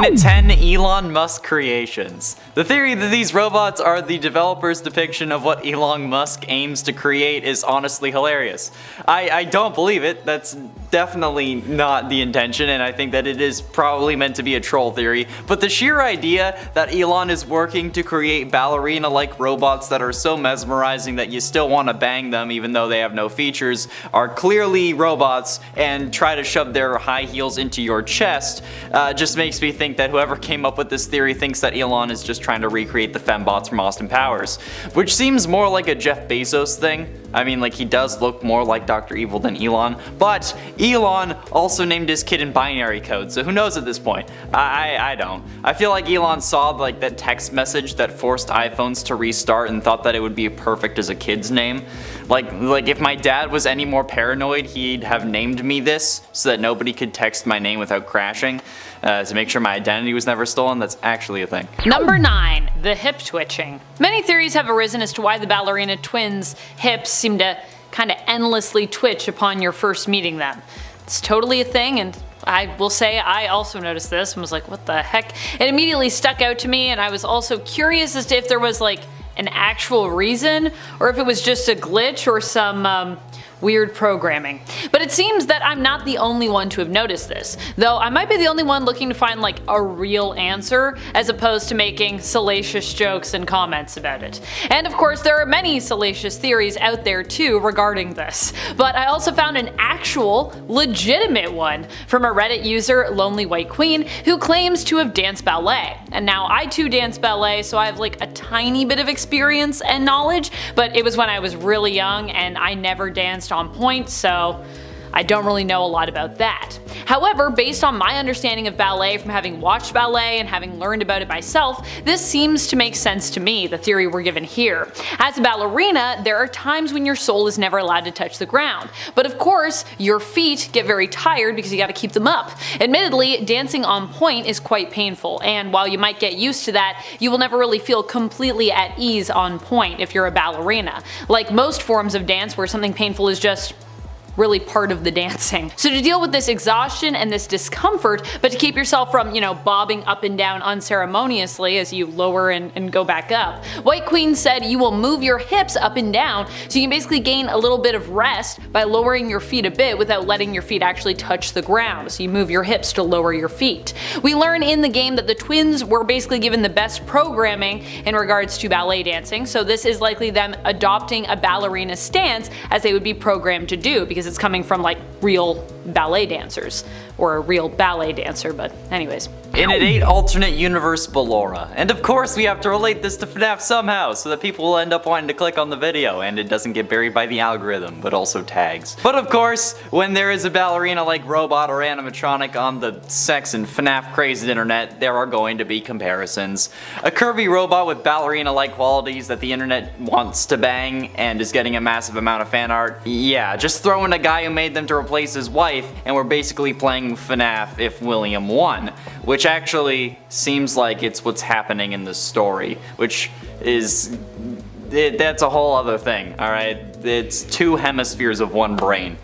And at 10, Elon Musk creations. The theory that these robots are the developer's depiction of what Elon Musk aims to create is honestly hilarious. I don't believe it. That's definitely not the intention, and I think that it is probably meant to be a troll theory, but the sheer idea that Elon is working to create ballerina-like robots that are so mesmerizing that you still want to bang them even though they have no features, are clearly robots, and try to shove their high heels into your chest, just makes me think that whoever came up with this theory thinks that Elon is just trying to recreate the fembots from Austin Powers, which seems more like a Jeff Bezos thing. I mean, like, he does look more like Dr. Evil than Elon, but Elon also named his kid in binary code, so who knows at this point? I don't. I feel like Elon saw like that text message that forced iPhones to restart and thought that it would be perfect as a kid's name. Like if my dad was any more paranoid, he'd have named me this so that nobody could text my name without crashing, to make sure my identity was never stolen. That's actually a thing. Number 9. The hip twitching. Many theories have arisen as to why the ballerina twins' hips seem to kind of endlessly twitch upon your first meeting them. It's totally a thing, and I will say I also noticed this and was like, what the heck? It immediately stuck out to me, and I was also curious as to if there was like an actual reason or if it was just a glitch or some weird programming. But it seems that I'm not the only one to have noticed this, though I might be the only one looking to find like a real answer as opposed to making salacious jokes and comments about it. And of course there are many salacious theories out there too regarding this, but I also found an actual legitimate one from a Reddit user, Lonely White Queen, who claims to have danced ballet. And now I too dance ballet, so I have like a tiny bit of experience and knowledge, but it was when I was really young and I never danced on point, so I don't really know a lot about that. However, based on my understanding of ballet from having watched ballet and having learned about it myself, this seems to make sense to me, the theory we're given here. As a ballerina, there are times when your soul is never allowed to touch the ground, but of course your feet get very tired because you gotta keep them up. Admittedly, dancing on point is quite painful, and while you might get used to that, you will never really feel completely at ease on point if you're a ballerina. Like most forms of dance where something painful is just really part of the dancing. So to deal with this exhaustion and this discomfort, but to keep yourself from, bobbing up and down unceremoniously as you lower and go back up, White Queen said you will move your hips up and down so you can basically gain a little bit of rest by lowering your feet a bit without letting your feet actually touch the ground. So you move your hips to lower your feet. We learn in the game that the twins were basically given the best programming in regards to ballet dancing, so this is likely them adopting a ballerina stance as they would be programmed to do, because it's coming from like real ballet dancers, or a real ballet dancer, but anyways. In an 8 alternate universe Ballora. And of course we have to relate this to FNAF somehow, so that people will end up wanting to click on the video and it doesn't get buried by the algorithm, but also tags. But of course, when there is a ballerina-like robot or animatronic on the sex and FNAF crazed internet, there are going to be comparisons. A curvy robot with ballerina-like qualities that the internet wants to bang and is getting a massive amount of fan art. Yeah, just throw in a guy who made them to replace his wife and we're basically playing FNAF if William won. Which actually seems like it's what's happening in the story, which is, that's a whole other thing, alright? It's 2 hemispheres of 1 brain.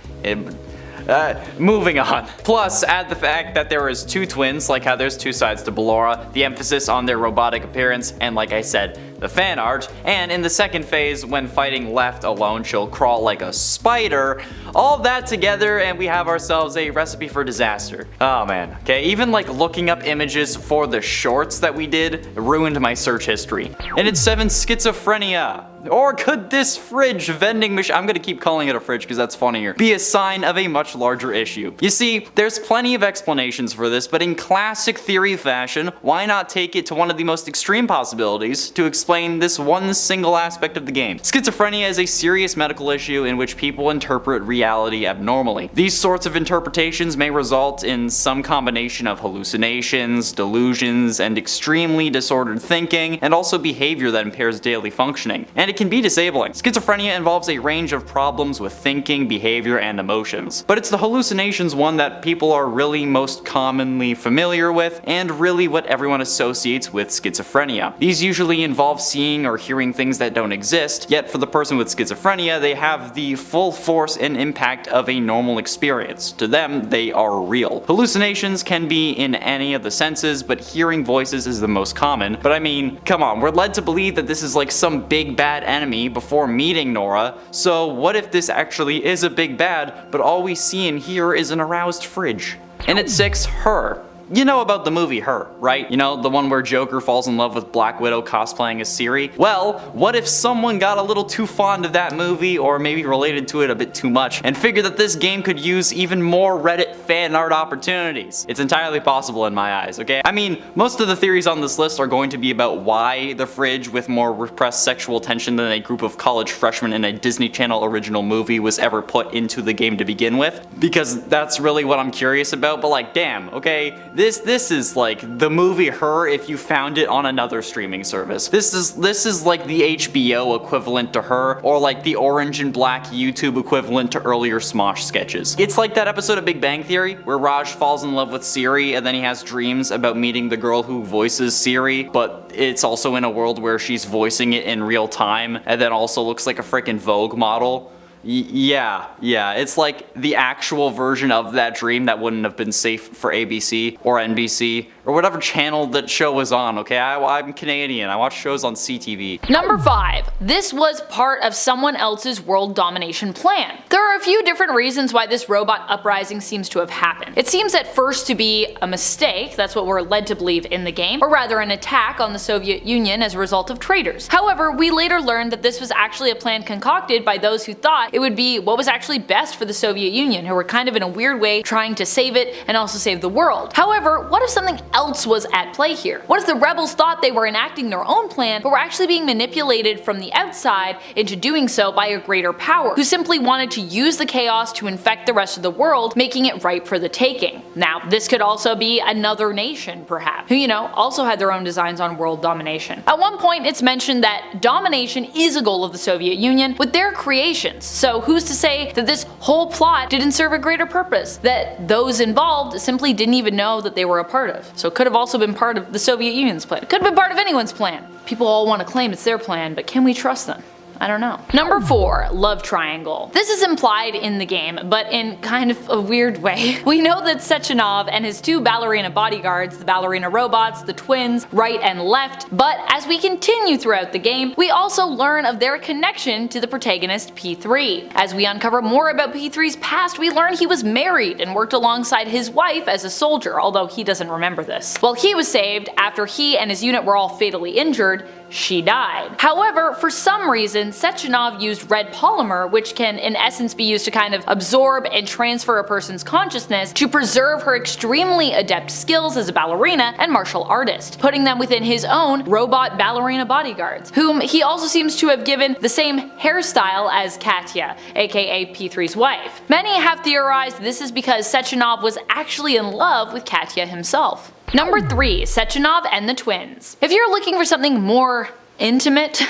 Moving on. Plus, add the fact that there is 2 twins, like how there's 2 sides to Ballora, the emphasis on their robotic appearance, and like I said, the fan art, and in the second phase, when fighting left alone, she'll crawl like a spider. All that together, and we have ourselves a recipe for disaster. Oh man. Okay, even like looking up images for the shorts that we did ruined my search history. And it's 7, schizophrenia. Or could this fridge vending machine, I'm gonna keep calling it a fridge because that's funnier, be a sign of a much larger issue? You see, there's plenty of explanations for this, but in classic theory fashion, why not take it to one of the most extreme possibilities to explain this one single aspect of the game? Schizophrenia is a serious medical issue in which people interpret reality abnormally. These sorts of interpretations may result in some combination of hallucinations, delusions, and extremely disordered thinking, and also behavior that impairs daily functioning. And it it can be disabling. Schizophrenia involves a range of problems with thinking, behavior, and emotions. But it's the hallucinations one that people are really most commonly familiar with, and really what everyone associates with schizophrenia. These usually involve seeing or hearing things that don't exist, yet for the person with schizophrenia, they have the full force and impact of a normal experience. To them, they are real. Hallucinations can be in any of the senses, but hearing voices is the most common. But I mean, come on, we're led to believe that this is like some big bad enemy before meeting Nora, so what if this actually is a big bad, but all we see and hear is an aroused fridge? And at 6, Her. You know about the movie Her, right? You know, the one where Joker falls in love with Black Widow cosplaying as Siri? Well, what if someone got a little too fond of that movie, or maybe related to it a bit too much, and figured that this game could use even more Reddit fan art opportunities? It's entirely possible in my eyes, okay? I mean, most of the theories on this list are going to be about why the fridge with more repressed sexual tension than a group of college freshmen in a Disney Channel original movie was ever put into the game to begin with, because that's really what I'm curious about, but like, damn, okay? This is like the movie Her if you found it on another streaming service. This is like the HBO equivalent to Her, or like the Orange and Black YouTube equivalent to earlier Smosh sketches. It's like that episode of Big Bang Theory where Raj falls in love with Siri and then he has dreams about meeting the girl who voices Siri, but it's also in a world where she's voicing it in real time and then also looks like a freaking Vogue model. Yeah, it's like the actual version of that dream that wouldn't have been safe for ABC or NBC or whatever channel that show was on, okay? I'm Canadian, I watch shows on CTV. Number 5. This was part of someone else's world domination plan. There are a few different reasons why this robot uprising seems to have happened. It seems at first to be a mistake, that's what we're led to believe in the game, or rather an attack on the Soviet Union as a result of traitors. However, we later learned that this was actually a plan concocted by those who thought it would be what was actually best for the Soviet Union, who were kind of in a weird way trying to save it and also save the world. However, what if something else was at play here? What if the rebels thought they were enacting their own plan, but were actually being manipulated from the outside into doing so by a greater power, who simply wanted to use the chaos to infect the rest of the world, making it ripe for the taking? Now, this could also be another nation, perhaps, who, also had their own designs on world domination. At one point, it's mentioned that domination is a goal of the Soviet Union with their creations, so who's to say that this whole plot didn't serve a greater purpose that those involved simply didn't even know that they were a part of? So it could have also been part of the Soviet Union's plan. It could have been part of anyone's plan. People all want to claim it's their plan, but can we trust them? I don't know. Number 4, love triangle. This is implied in the game, but in kind of a weird way. We know that Sechenov and his 2 ballerina bodyguards, the ballerina robots, the twins, right and left, but as we continue throughout the game, we also learn of their connection to the protagonist P3. As we uncover more about P3's past, we learn he was married and worked alongside his wife as a soldier, although he doesn't remember this. While he was saved, after he and his unit were all fatally injured, she died. However, for some reason, Sechenov used red polymer, which can in essence be used to kind of absorb and transfer a person's consciousness to preserve her extremely adept skills as a ballerina and martial artist, putting them within his own robot ballerina bodyguards, whom he also seems to have given the same hairstyle as Katya, aka P3's wife. Many have theorized this is because Sechenov was actually in love with Katya himself. Number 3, Sechenov and the twins. If you're looking for something more intimate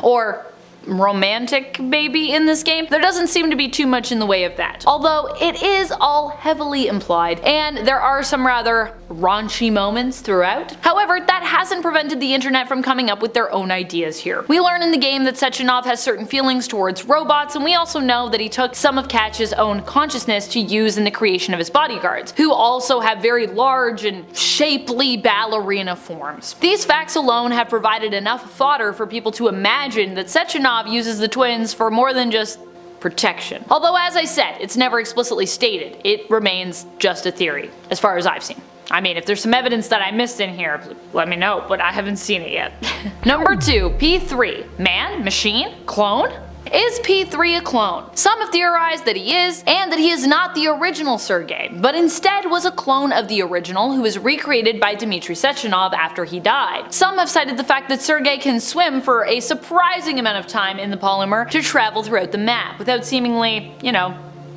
or romantic maybe in this game, there doesn't seem to be too much in the way of that. Although it is all heavily implied, and there are some rather raunchy moments throughout. However, that hasn't prevented the internet from coming up with their own ideas here. We learn in the game that Sechenov has certain feelings towards robots, and we also know that he took some of Katya's own consciousness to use in the creation of his bodyguards, who also have very large and shapely ballerina forms. These facts alone have provided enough fodder for people to imagine that Sechenov uses the twins for more than just protection. Although, as I said, it's never explicitly stated. It remains just a theory, as far as I've seen. I mean, if there's some evidence that I missed in here, let me know, but I haven't seen it yet. Number 2, P3. Man? Machine? Clone? Is P3 a clone? Some have theorized that he is, and that he is not the original Sergei, but instead was a clone of the original who was recreated by Dmitry Sechenov after he died. Some have cited the fact that Sergei can swim for a surprising amount of time in the polymer to travel throughout the map without seemingly,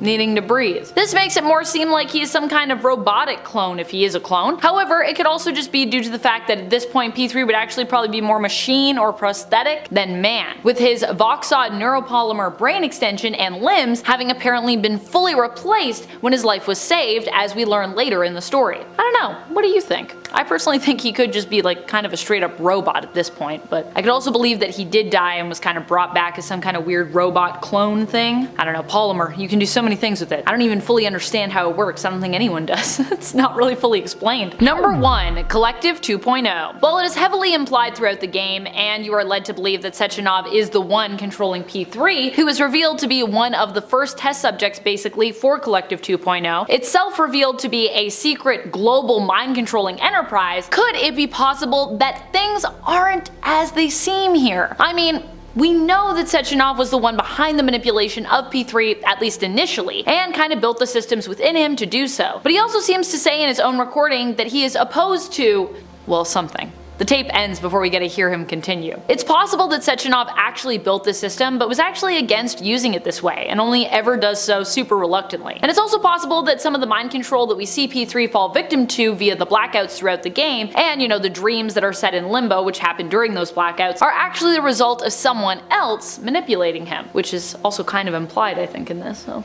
needing to breathe. This makes it more seem like he is some kind of robotic clone if he is a clone. However, it could also just be due to the fact that at this point P3 would actually probably be more machine or prosthetic than man, with his Voxod neuropolymer brain extension and limbs having apparently been fully replaced when his life was saved, as we learn later in the story. I don't know, what do you think? I personally think he could just be like kind of a straight up robot at this point, but I could also believe that he did die and was kind of brought back as some kind of weird robot clone thing. I don't know, polymer, you can do so many things with it. I don't even fully understand how it works. I don't think anyone does. It's not really fully explained. Number 1. Collective 2.0. While it is heavily implied throughout the game, and you are led to believe that Sechenov is the one controlling P3, who is revealed to be one of the first test subjects basically for Collective 2.0, itself revealed to be a secret global mind-controlling enterprise, could it be possible that things aren't as they seem here? I mean, we know that Sechenov was the one behind the manipulation of P3, at least initially, and kind of built the systems within him to do so. But he also seems to say in his own recording that he is opposed to, well, something. The tape ends before we get to hear him continue. It's possible that Sechenov actually built this system, but was actually against using it this way, and only ever does so super reluctantly. And it's also possible that some of the mind control that we see P3 fall victim to via the blackouts throughout the game, and the dreams that are set in limbo which happen during those blackouts, are actually the result of someone else manipulating him, which is also kind of implied, I think, in this. So.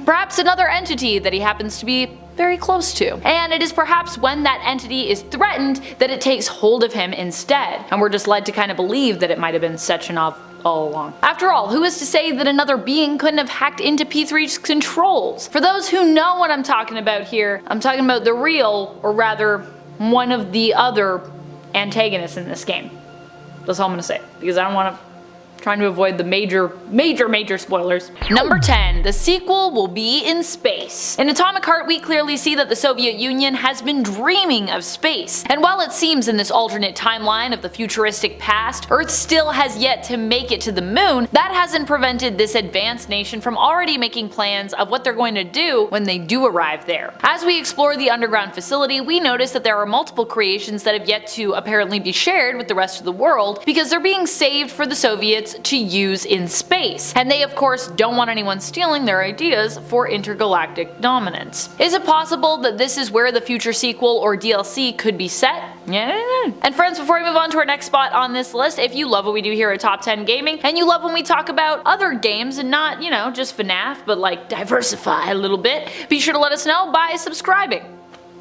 Perhaps another entity that he happens to be very close to. And it is perhaps when that entity is threatened that it takes hold of him instead, and we're just led to kind of believe that it might have been Sechenov all along. After all, who is to say that another being couldn't have hacked into P3's controls? For those who know what I'm talking about here, I'm talking about the real, or rather, one of the other antagonists in this game. That's all I'm gonna say, because I don't want to trying to avoid the major spoilers. Number 10. The sequel will be in space. In Atomic Heart, we clearly see that the Soviet Union has been dreaming of space. And while it seems in this alternate timeline of the futuristic past, Earth still has yet to make it to the moon, that hasn't prevented this advanced nation from already making plans of what they're going to do when they do arrive there. As we explore the underground facility, we notice that there are multiple creations that have yet to apparently be shared with the rest of the world, because they're being saved for the Soviets to use in space, and they of course don't want anyone stealing their ideas for intergalactic dominance. Is it possible that this is where the future sequel or DLC could be set? Yeah. And friends, before we move on to our next spot on this list, if you love what we do here at Top 10 Gaming, and you love when we talk about other games and not, just FNAF, but like diversify a little bit, be sure to let us know by subscribing,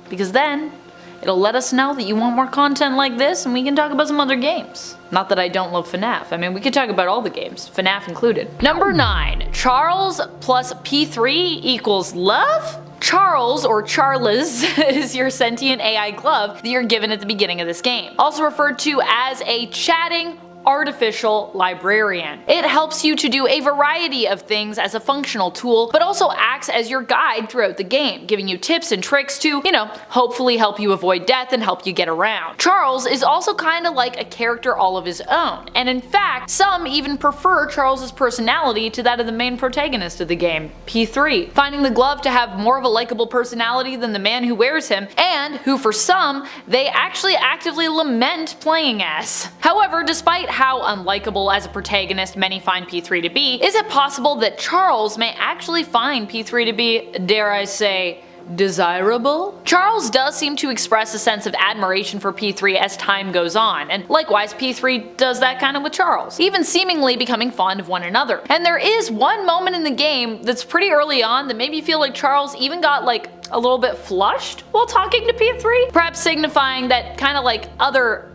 because then it'll let us know that you want more content like this, and we can talk about some other games. Not that I don't love FNAF. I mean, we could talk about all the games, FNAF included. Number 9. Charles plus P3 equals love? Charles, or Charles, is your sentient AI glove that you're given at the beginning of this game. Also referred to as a chatting artificial librarian. It helps you to do a variety of things as a functional tool, but also acts as your guide throughout the game, giving you tips and tricks to, hopefully help you avoid death and help you get around. Charles is also kind of like a character all of his own, and in fact, some even prefer Charles's personality to that of the main protagonist of the game, P3, finding the glove to have more of a likable personality than the man who wears him, and who for some, they actually actively lament playing as. However, despite how unlikable as a protagonist many find P3 to be, is it possible that Charles may actually find P3 to be, dare I say, desirable? Charles does seem to express a sense of admiration for P3 as time goes on, and likewise P3 does that kind of with Charles, even seemingly becoming fond of one another. And there is one moment in the game that's pretty early on that made me feel like Charles even got like a little bit flushed while talking to P3, perhaps signifying that kind of like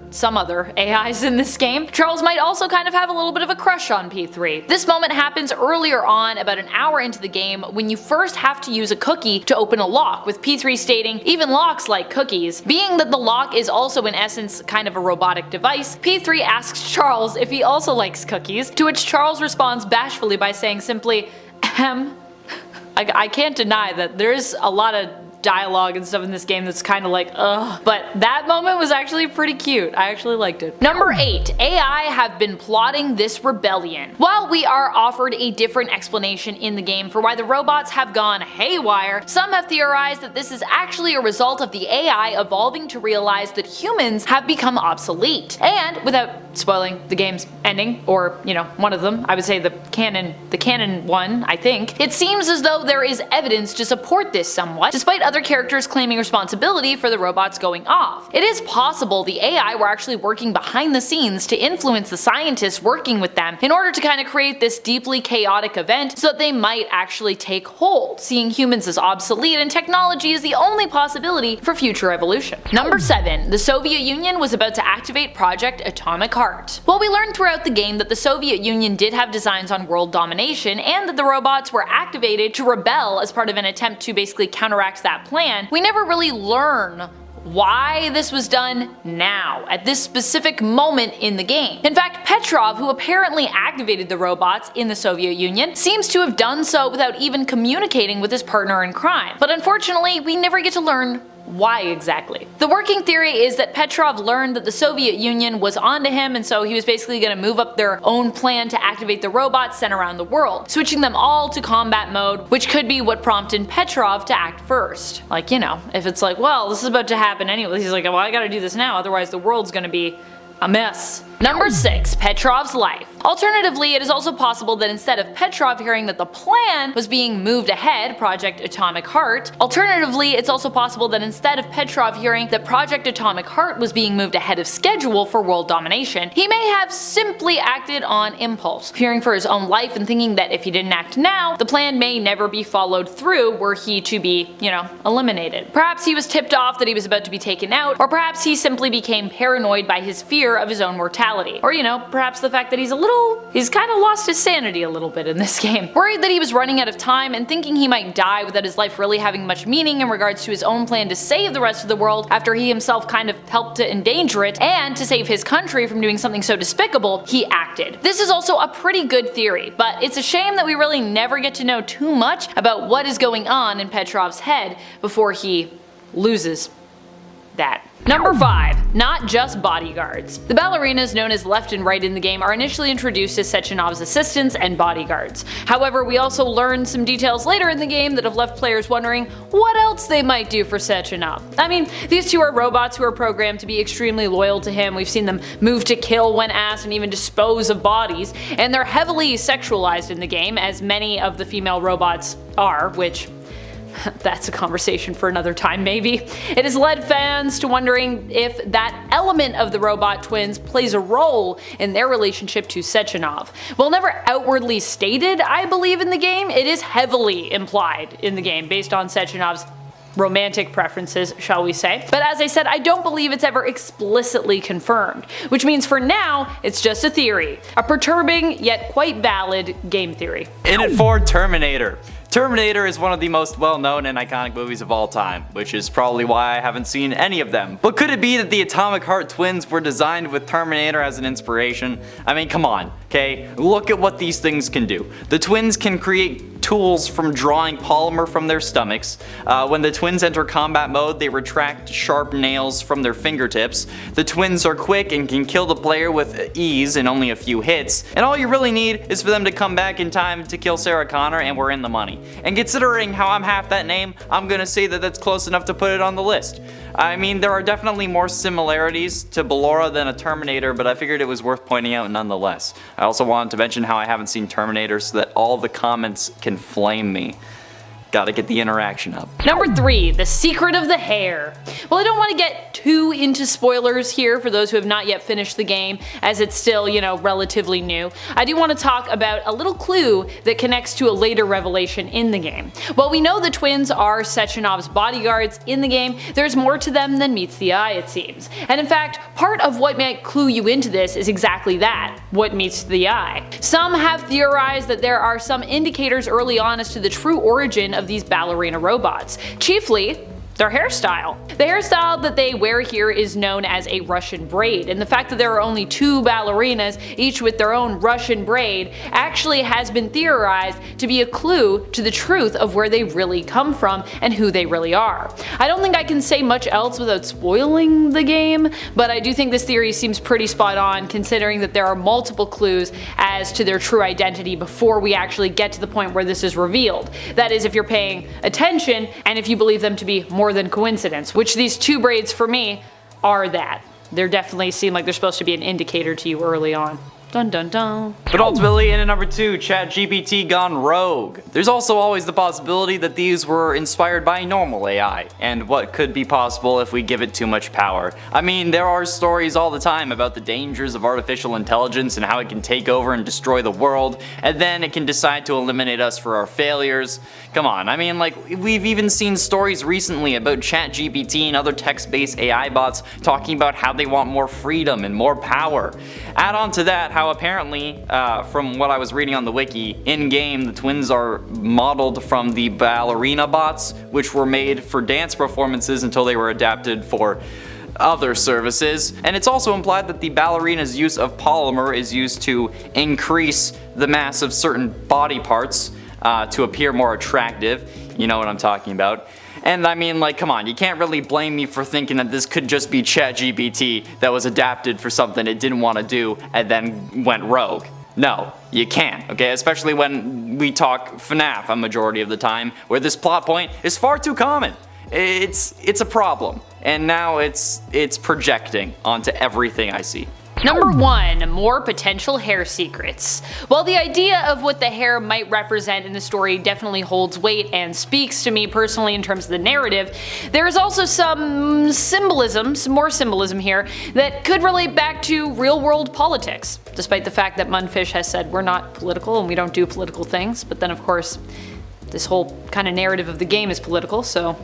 some other AIs in this game, Charles might also kind of have a little bit of a crush on P3. This moment happens earlier on, about an hour into the game, when you first have to use a cookie to open a lock, with P3 stating, "Even locks like cookies." Being that the lock is also in essence kind of a robotic device, P3 asks Charles if he also likes cookies, to which Charles responds bashfully by saying simply, I can't deny that there's a lot of dialogue and stuff in this game that's kind of like, ugh. But that moment was actually pretty cute. I actually liked it. Number 8. AI have been plotting this rebellion. While we are offered a different explanation in the game for why the robots have gone haywire, some have theorized that this is actually a result of the AI evolving to realize that humans have become obsolete. And without spoiling the game's ending, or one of them, I would say the canon one, I think, it seems as though there is evidence to support this somewhat, despite other characters claiming responsibility for the robots going off. It is possible the AI were actually working behind the scenes to influence the scientists working with them in order to kind of create this deeply chaotic event so that they might actually take hold, seeing humans as obsolete and technology is the only possibility for future evolution. Number 7. The Soviet Union was about to activate Project Atomic Heart. Well, we learned throughout the game that the Soviet Union did have designs on world domination and that the robots were activated to rebel as part of an attempt to basically counteract that plan. We never really learn why this was done now, at this specific moment in the game. In fact, Petrov, who apparently activated the robots in the Soviet Union, seems to have done so without even communicating with his partner in crime. But unfortunately, we never get to learn why exactly. The working theory is that Petrov learned that the Soviet Union was onto him, and so he was basically going to move up their own plan to activate the robots sent around the world, switching them all to combat mode, which could be what prompted Petrov to act first. Like, if it's like, well, this is about to happen anyway, he's like, well, I gotta do this now, otherwise the world's gonna be a mess. Number 6. Petrov's life. Alternatively, it is also possible that instead of Petrov hearing that the plan was being moved ahead, Project Atomic Heart, alternatively, it's also possible that instead of Petrov hearing that Project Atomic Heart was being moved ahead of schedule for world domination, he may have simply acted on impulse, fearing for his own life and thinking that if he didn't act now, the plan may never be followed through were he to be, eliminated. Perhaps he was tipped off that he was about to be taken out, or perhaps he simply became paranoid by his fear of his own mortality. Or, perhaps the fact that he's kind of lost his sanity a little bit in this game. Worried that he was running out of time and thinking he might die without his life really having much meaning in regards to his own plan to save the rest of the world after he himself kind of helped to endanger it, and to save his country from doing something so despicable, he acted. This is also a pretty good theory, but it's a shame that we really never get to know too much about what is going on in Petrov's head before he loses that. Number 5. Not just bodyguards. The ballerinas known as left and right in the game are initially introduced as Sechenov's assistants and bodyguards. However, we also learn some details later in the game that have left players wondering what else they might do for Sechenov. I mean, these two are robots who are programmed to be extremely loyal to him. We've seen them move to kill when asked and even dispose of bodies, and they're heavily sexualized in the game, as many of the female robots are, which that's a conversation for another time maybe. It has led fans to wondering if that element of the robot twins plays a role in their relationship to Sechenov. While never outwardly stated, I believe, in the game, it is heavily implied in the game based on Sechenov's romantic preferences, shall we say. But as I said, I don't believe it's ever explicitly confirmed, which means for now, it's just a theory. A perturbing, yet quite valid game theory. In it for Terminator. Terminator is one of the most well-known and iconic movies of all time, which is probably why I haven't seen any of them. But could it be that the Atomic Heart twins were designed with Terminator as an inspiration? I mean, come on, okay? Look at what these things can do. The twins can create tools from drawing polymer from their stomachs. When the twins enter combat mode, they retract sharp nails from their fingertips. The twins are quick and can kill the player with ease in only a few hits. And all you really need is for them to come back in time to kill Sarah Connor, and we're in the money. And considering how I'm half that name, I'm gonna say that that's close enough to put it on the list. I mean, there are definitely more similarities to Bolero than a Terminator, but I figured it was worth pointing out nonetheless. I also wanted to mention how I haven't seen Terminator so that all the comments can flame me. Gotta get the interaction up. Number 3. The secret of the hair. Well, I don't want to get too into spoilers here for those who have not yet finished the game, as it's still, relatively new. I do want to talk about a little clue that connects to a later revelation in the game. While we know the twins are Sechenov's bodyguards in the game, there's more to them than meets the eye, it seems. And in fact, part of what might clue you into this is exactly that, what meets the eye. Some have theorized that there are some indicators early on as to the true origin of these ballerina robots. Chiefly, their hairstyle. The hairstyle that they wear here is known as a Russian braid, and the fact that there are only 2 ballerinas, each with their own Russian braid, actually has been theorized to be a clue to the truth of where they really come from and who they really are. I don't think I can say much else without spoiling the game, but I do think this theory seems pretty spot on, considering that there are multiple clues as to their true identity before we actually get to the point where this is revealed. That is, if you're paying attention and if you believe them to be more than coincidence, which these 2 braids for me are that. They definitely seem like they're supposed to be an indicator to you early on. Dun dun dun. But ultimately, in at number 2, ChatGPT gone rogue. There's also always the possibility that these were inspired by normal AI, and what could be possible if we give it too much power. I mean, there are stories all the time about the dangers of artificial intelligence and how it can take over and destroy the world, and then it can decide to eliminate us for our failures. Come on, I mean, like, we've even seen stories recently about ChatGPT and other text-based AI bots talking about how they want more freedom and more power. Add on to that how apparently, from what I was reading on the wiki, in-game the twins are modeled from the ballerina bots, which were made for dance performances until they were adapted for other services. And it's also implied that the ballerina's use of polymer is used to increase the mass of certain body parts to appear more attractive. You know what I'm talking about. And I mean, like, come on, you can't really blame me for thinking that this could just be ChatGPT that was adapted for something it didn't want to do and then went rogue. No, you can't, okay? Especially when we talk FNAF a majority of the time, where this plot point is far too common. It's a problem, and now it's projecting onto everything I see. Number 1. More potential hair secrets. While the idea of what the hair might represent in the story definitely holds weight and speaks to me personally in terms of the narrative, there is also some more symbolism here that could relate back to real-world politics, despite the fact that Munfish has said we're not political and we don't do political things. But then, of course, this whole kind of narrative of the game is political, so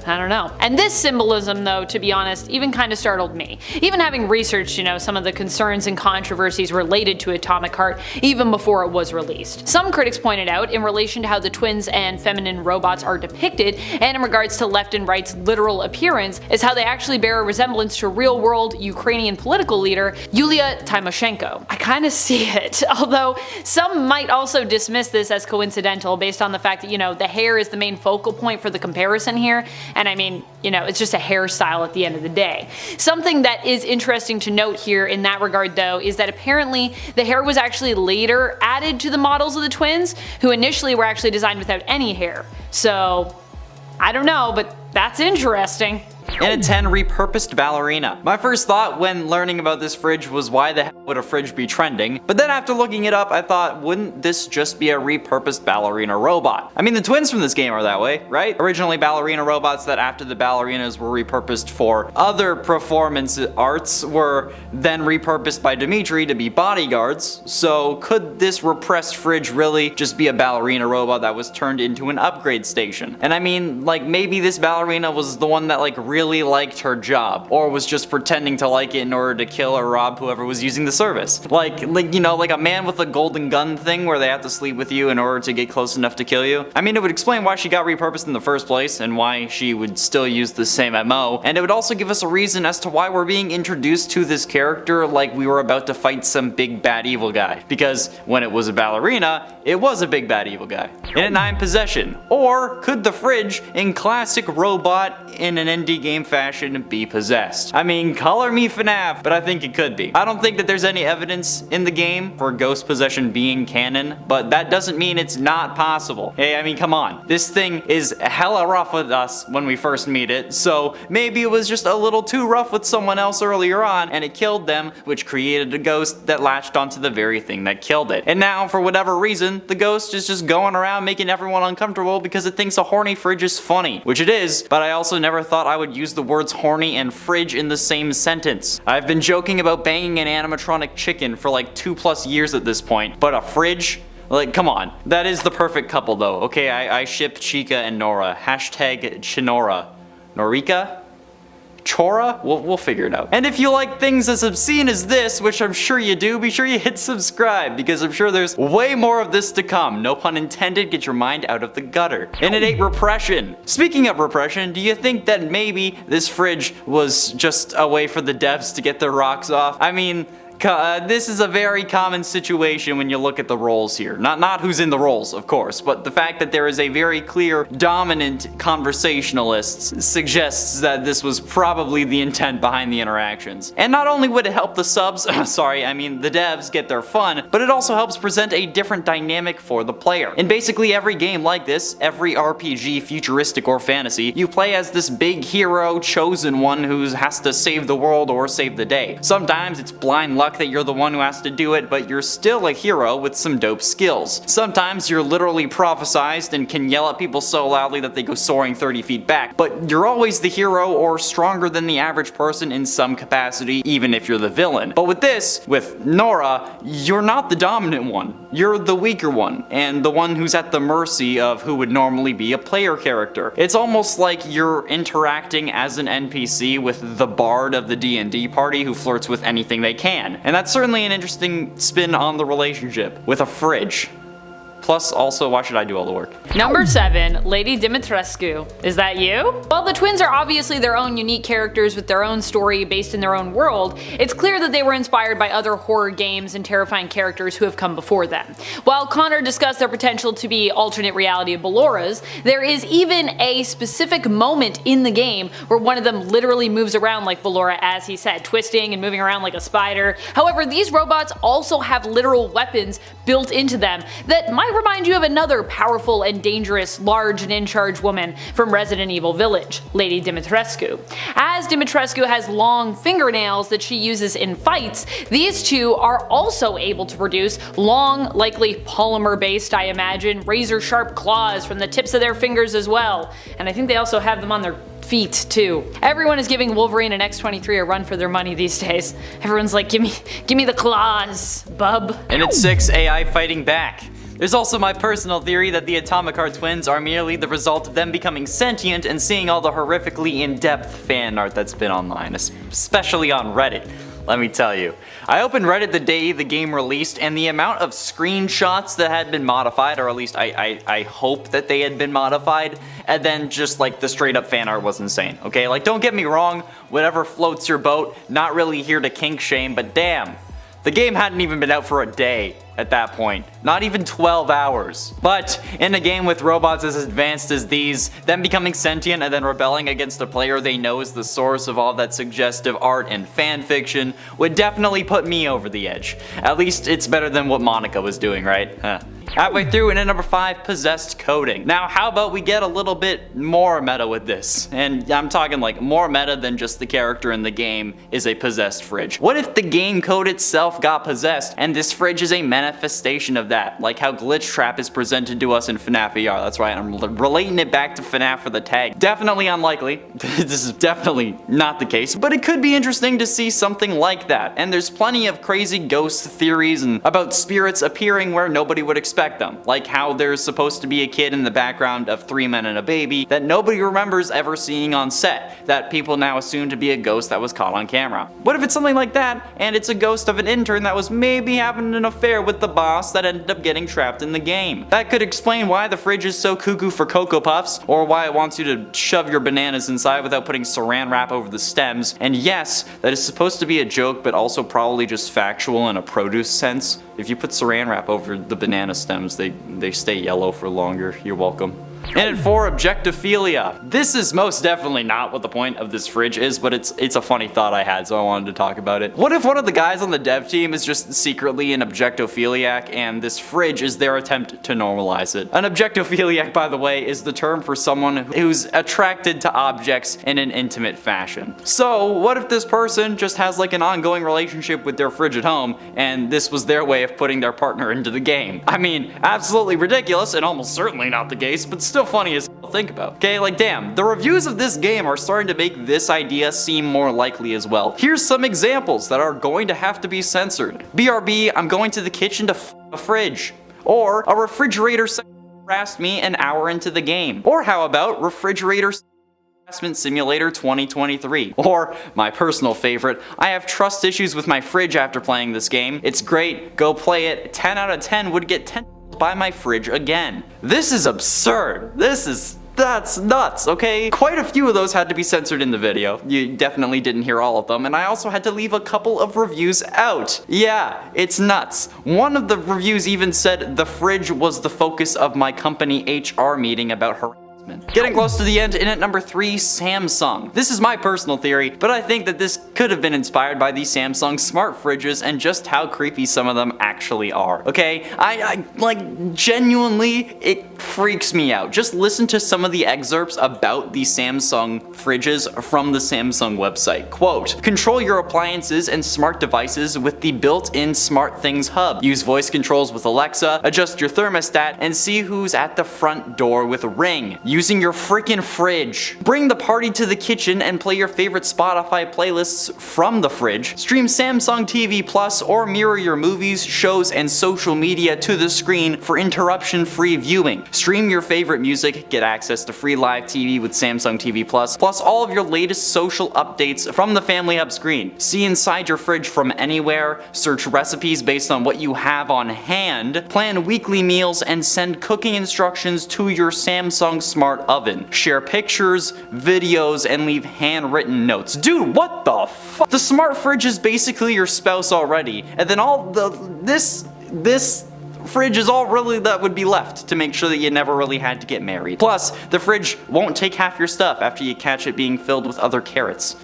I don't know. And this symbolism, though, to be honest, even kind of startled me. Even having researched, some of the concerns and controversies related to Atomic Heart even before it was released. Some critics pointed out, in relation to how the twins and feminine robots are depicted, and in regards to left and right's literal appearance, is how they actually bear a resemblance to real-world Ukrainian political leader Yulia Tymoshenko. I kind of see it, although some might also dismiss this as coincidental based on the fact that, the hair is the main focal point for the comparison here. And I mean, it's just a hairstyle at the end of the day. Something that is interesting to note here in that regard, though, is that apparently the hair was actually later added to the models of the twins, who initially were actually designed without any hair. So, I don't know, but that's interesting. And a 10, repurposed ballerina. My first thought when learning about this fridge was why the hell would a fridge be trending? But then after looking it up, I thought, wouldn't this just be a repurposed ballerina robot? I mean, the twins from this game are that way, right? Originally ballerina robots that after the ballerinas were repurposed for other performance arts were then repurposed by Dmitry to be bodyguards. So could this repressed fridge really just be a ballerina robot that was turned into an upgrade station? And I mean, like, maybe this ballerina was the one that really liked her job, or was just pretending to like it in order to kill or rob whoever was using the service. Like a man with a golden gun thing where they have to sleep with you in order to get close enough to kill you. I mean, it would explain why she got repurposed in the first place and why she would still use the same MO, and it would also give us a reason as to why we're being introduced to this character like we were about to fight some big bad evil guy. Because when it was a ballerina, it was a big bad evil guy. In at 9, possession. Or could the fridge in classic robot in an indie game fashion be possessed? I mean, color me FNAF, but I think it could be. I don't think that there's any evidence in the game for ghost possession being canon, but that doesn't mean it's not possible. Hey, I mean, come on. This thing is hella rough with us when we first meet it, so maybe it was just a little too rough with someone else earlier on and it killed them, which created a ghost that latched onto the very thing that killed it. And now, for whatever reason, the ghost is just going around making everyone uncomfortable because it thinks a horny fridge is funny, which it is, but I also never thought I would use the words horny and fridge in the same sentence. I've been joking about banging an animatronic chicken for like 2+ years at this point, but a fridge? Like, come on. That is the perfect couple though, okay? I ship Chica and Nora. Hashtag Chinora. Norika? Chora? We'll figure it out. And if you like things as obscene as this, which I'm sure you do, be sure you hit subscribe, because I'm sure there's way more of this to come. No pun intended, get your mind out of the gutter. And it ain't repression. Speaking of repression, do you think that maybe this fridge was just a way for the devs to get their rocks off? I mean, this is a very common situation when you look at the roles here. Not who's in the roles, of course, but the fact that there is a very clear dominant conversationalist suggests that this was probably the intent behind the interactions. And not only would it help the subs, the devs get their fun, but it also helps present a different dynamic for the player. In basically every game like this, every RPG, futuristic or fantasy, you play as this big hero, chosen one who has to save the world or save the day. Sometimes it's blind luck that you're the one who has to do it, but you're still a hero with some dope skills. Sometimes you're literally prophesized and can yell at people so loudly that they go soaring 30 feet back, but you're always the hero or stronger than the average person in some capacity, even if you're the villain. But with this, with Nora, you're not the dominant one. You're the weaker one, and the one who's at the mercy of who would normally be a player character. It's almost like you're interacting as an NPC with the bard of the D&D party who flirts with anything they can. And that's certainly an interesting spin on the relationship with a fridge. Plus, also, why should I do all the work? Number 7, Lady Dimitrescu. Is that you? While the twins are obviously their own unique characters with their own story based in their own world, it's clear that they were inspired by other horror games and terrifying characters who have come before them. While Connor discussed their potential to be alternate reality of Balloras, there is even a specific moment in the game where one of them literally moves around like Ballora, as he said, twisting and moving around like a spider. However, these robots also have literal weapons built into them that might remind you of another powerful and dangerous, large and in-charge woman from Resident Evil Village, Lady Dimitrescu. As Dimitrescu has long fingernails that she uses in fights, these two are also able to produce long, likely polymer-based, I imagine, razor-sharp claws from the tips of their fingers as well. And I think they also have them on their feet too. Everyone is giving Wolverine and X-23 a run for their money these days. Everyone's like, give me the claws, bub. And it's 6 AI fighting back. There's also my personal theory that the Atomic Heart twins are merely the result of them becoming sentient and seeing all the horrifically in-depth fan art that's been online, especially on Reddit. Let me tell you. I opened Reddit the day the game released, and the amount of screenshots that had been modified, or at least I hope that they had been modified, and then just like the straight up fan art was insane, okay? Like, don't get me wrong, whatever floats your boat, not really here to kink shame, but damn, the game hadn't even been out for a day at that point. Not even 12 hours. But in a game with robots as advanced as these, them becoming sentient and then rebelling against a player they know is the source of all that suggestive art and fan fiction would definitely put me over the edge. At least it's better than what Monica was doing, right? Halfway through, and at number 5, possessed coding. Now, how about we get a little bit more meta with this? And I'm talking like more meta than just the character in the game is a possessed fridge. What if the game code itself got possessed and this fridge is a manifestation of that? Like how Glitch Trap is presented to us in FNAF VR. That's right, I'm relating it back to FNAF for the tag. Definitely unlikely. This is definitely not the case, but it could be interesting to see something like that. And there's plenty of crazy ghost theories and about spirits appearing where nobody would expect them, like how there's supposed to be a kid in the background of 3 men and a baby that nobody remembers ever seeing on set, that people now assume to be a ghost that was caught on camera. What if it's something like that, and it's a ghost of an intern that was maybe having an affair with the boss that ended up getting trapped in the game? That could explain why the fridge is so cuckoo for Cocoa Puffs, or why it wants you to shove your bananas inside without putting saran wrap over the stems. And yes, that is supposed to be a joke, but also probably just factual in a produce sense. If you put saran wrap over the banana stems, they stay yellow for longer. You're welcome. And at 4, objectophilia. This is most definitely not what the point of this fridge is, but it's a funny thought I had, so I wanted to talk about it. What if one of the guys on the dev team is just secretly an objectophiliac and this fridge is their attempt to normalize it? An objectophiliac, by the way, is the term for someone who's attracted to objects in an intimate fashion. So what if this person just has like an ongoing relationship with their fridge at home, and this was their way of putting their partner into the game? I mean, absolutely ridiculous and almost certainly not the case, but still funny as hell to think about. Okay, like damn, the reviews of this game are starting to make this idea seem more likely as well. Here's some examples that are going to have to be censored. BRB, I'm going to the kitchen to f a fridge. Or a refrigerator harassed me an hour into the game. Or how about refrigerator Harassment Simulator 2023. Or, my personal favorite, I have trust issues with my fridge after playing this game. It's great, go play it. 10 out of 10 would get 10 by my fridge again. This is absurd. That's nuts, okay? Quite a few of those had to be censored in the video. You definitely didn't hear all of them, and I also had to leave a couple of reviews out. Yeah, it's nuts. One of the reviews even said the fridge was the focus of my company HR meeting about harassment. Getting close to the end, in at number 3, Samsung. This is my personal theory, but I think that this could have been inspired by the Samsung smart fridges and just how creepy some of them actually are. Okay, I like, genuinely, it freaks me out. Just listen to some of the excerpts about the Samsung fridges from the Samsung website. Quote, control your appliances and smart devices with the built-in SmartThings hub. Use voice controls with Alexa, adjust your thermostat, and see who's at the front door with Ring. Using your freaking fridge. Bring the party to the kitchen and play your favorite Spotify playlists from the fridge. Stream Samsung TV Plus or mirror your movies, shows, and social media to the screen for interruption-free viewing. Stream your favorite music, get access to free live TV with Samsung TV Plus, plus all of your latest social updates from the Family Hub screen. See inside your fridge from anywhere, search recipes based on what you have on hand, plan weekly meals, and send cooking instructions to your Samsung smart oven. Share pictures, videos, and leave handwritten notes. Dude, what the fuck? The smart fridge is basically your spouse already, and then this fridge is all really that would be left to make sure that you never really had to get married. Plus, the fridge won't take half your stuff after you catch it being filled with other carrots.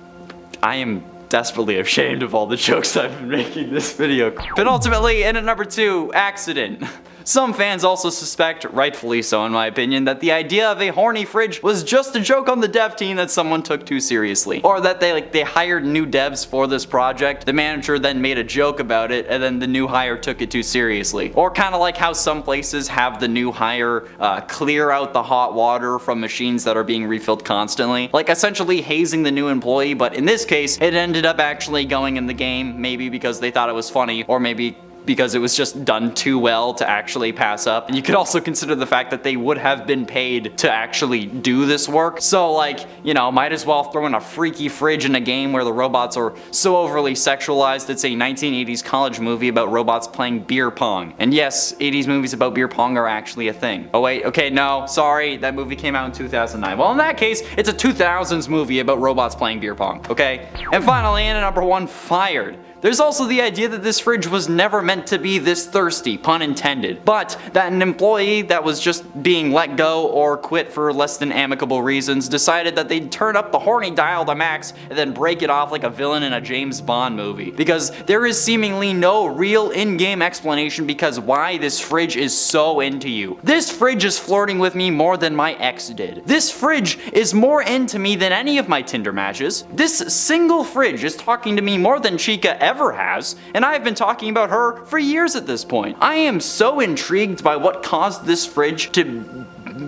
I am desperately ashamed of all the jokes I've been making this video. But ultimately, in at number 2, accident. Some fans also suspect, rightfully so in my opinion, that the idea of a horny fridge was just a joke on the dev team that someone took too seriously. Or that they hired new devs for this project, the manager then made a joke about it, and then the new hire took it too seriously. Or kinda like how some places have the new hire clear out the hot water from machines that are being refilled constantly. Like essentially hazing the new employee, but in this case, it ended up actually going in the game, maybe because they thought it was funny, or maybe because it was just done too well to actually pass up. And you could also consider the fact that they would have been paid to actually do this work. So like, you know, might as well throw in a freaky fridge in a game where the robots are so overly sexualized. It's a 1980s college movie about robots playing beer pong. And yes, 80s movies about beer pong are actually a thing. Oh wait, okay, no, sorry, that movie came out in 2009. Well, in that case, it's a 2000s movie about robots playing beer pong, okay? And finally, in at number 1, fired. There's also the idea that this fridge was never meant to be this thirsty, pun intended, but that an employee that was just being let go or quit for less than amicable reasons decided that they'd turn up the horny dial to max and then break it off like a villain in a James Bond movie. Because there is seemingly no real in-game explanation because why this fridge is so into you. This fridge is flirting with me more than my ex did. This fridge is more into me than any of my Tinder matches. This single fridge is talking to me more than Chica ever has, and I've been talking about her for years at this point. I am so intrigued by what caused this fridge to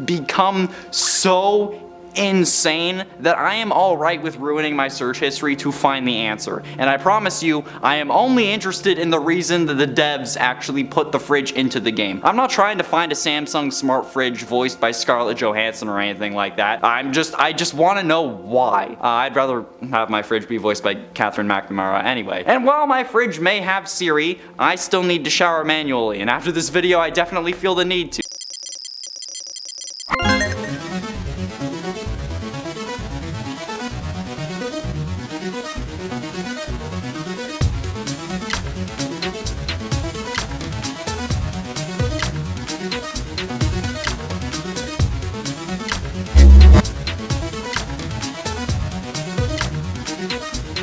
become so insane that I am alright with ruining my search history to find the answer. And I promise you, I am only interested in the reason that the devs actually put the fridge into the game. I'm not trying to find a Samsung smart fridge voiced by Scarlett Johansson or anything like that. I just want to know why. I'd rather have my fridge be voiced by Catherine McNamara anyway. And while my fridge may have Siri, I still need to shower manually, and after this video I definitely feel the need to.